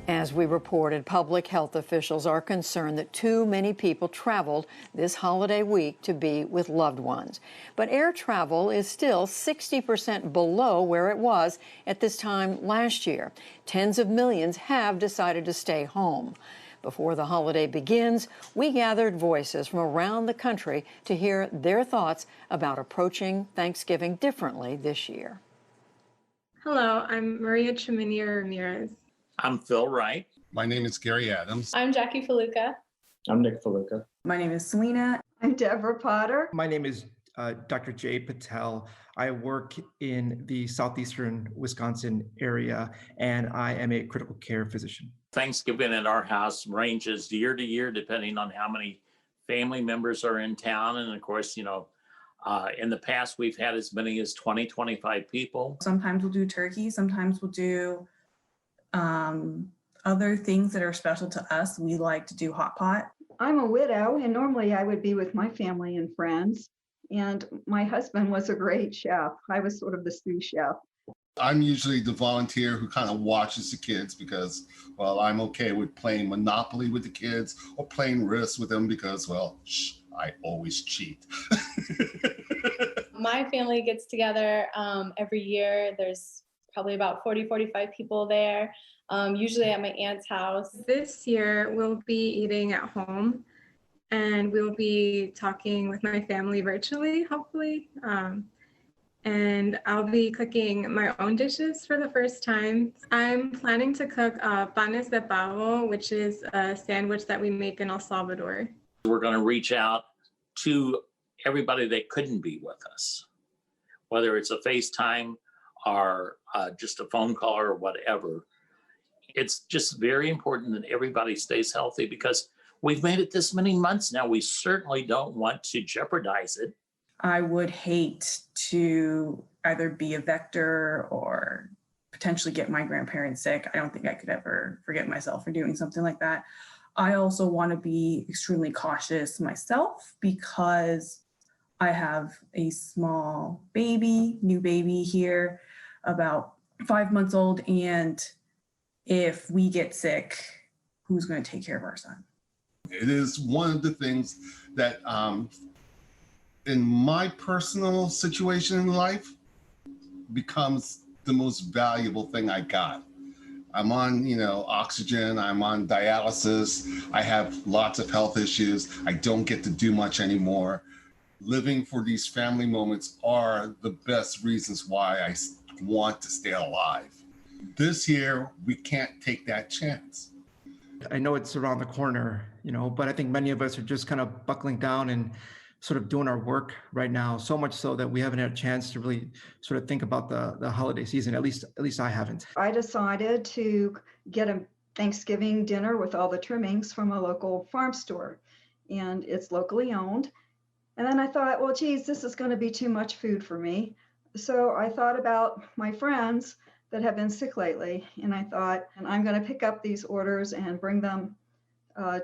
As we reported, public health officials are concerned that too many people traveled this holiday week to be with loved ones. But air travel is still 60% below where it was at this time last year. Tens of millions have decided to stay home. Before the holiday begins, we gathered voices from around the country to hear their thoughts about approaching Thanksgiving differently this year. Hello, I'm Maria Treminier Ramirez. I'm Phil Wright. My name is Gary Adams. I'm Jackie Faluca. I'm Nick Faluca. My name is Selena. I'm Deborah Potter. My name is Dr. Jay Patel. I work in the southeastern Wisconsin area, and I am a critical care physician. Thanksgiving at our house ranges year to year depending on how many family members are in town. And of course, in the past, we've had as many as 20, 25 people. Sometimes we'll do turkey. Sometimes we'll do other things that are special to us. We like to do hot pot. I'm a widow, and normally I would be with my family and friends. And my husband was a great chef. I was sort of the sous chef. I'm usually the volunteer who kind of watches the kids because, well, I'm okay with playing Monopoly with the kids or playing Risk with them because, well, I always cheat. My family gets together every year. There's probably about 40, 45 people there, usually at my aunt's house. This year, we'll be eating at home, and we'll be talking with my family virtually, hopefully. And I'll be cooking my own dishes for the first time. I'm planning to cook panes de pavo, which is a sandwich that we make in El Salvador. We're going to reach out to everybody that couldn't be with us, whether it's a FaceTime or just a phone call or whatever. It's just very important that everybody stays healthy because we've made it this many months now. We certainly don't want to jeopardize it. I would hate to either be a vector or potentially get my grandparents sick. I don't think I could ever forgive myself for doing something like that. I also want to be extremely cautious myself because I have a small baby, new baby here, about 5 months old. And if we get sick, who's going to take care of our son? It is one of the things that in my personal situation in life becomes the most valuable thing I got. I'm on, oxygen, I'm on dialysis, I have lots of health issues, I don't get to do much anymore. Living for these family moments are the best reasons why I want to stay alive. This year, we can't take that chance. I know it's around the corner, but I think many of us are just kind of buckling down and sort of doing our work right now, so much so that we haven't had a chance to really sort of think about the holiday season. At least I haven't. I decided to get a Thanksgiving dinner with all the trimmings from a local farm store, and it's locally owned. And then I thought, well, geez, this is going to be too much food for me. So I thought about my friends that have been sick lately, and I thought, and I'm going to pick up these orders and bring them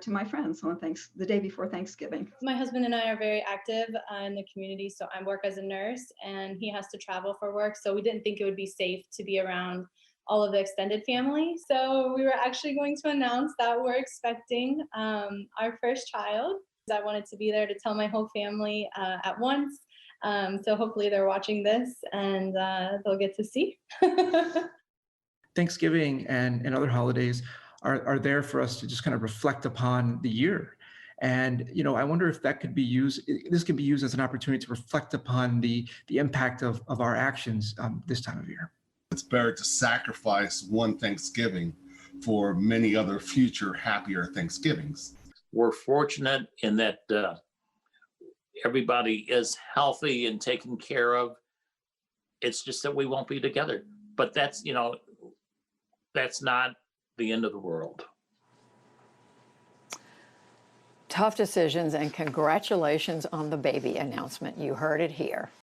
to my friends on the day before Thanksgiving. My husband and I are very active in the community, so I work as a nurse and he has to travel for work. So we didn't think it would be safe to be around all of the extended family. So we were actually going to announce that we're expecting our first child. I wanted to be there to tell my whole family at once. So hopefully they're watching this and they'll get to see. Thanksgiving and other holidays are there for us to just kind of reflect upon the year. And, I wonder if this can be used as an opportunity to reflect upon the impact of our actions this time of year. It's better to sacrifice one Thanksgiving for many other future happier Thanksgivings. We're fortunate in that everybody is healthy and taken care of. It's just that we won't be together. But that's not the end of the world. Tough decisions, and congratulations on the baby announcement. You heard it here.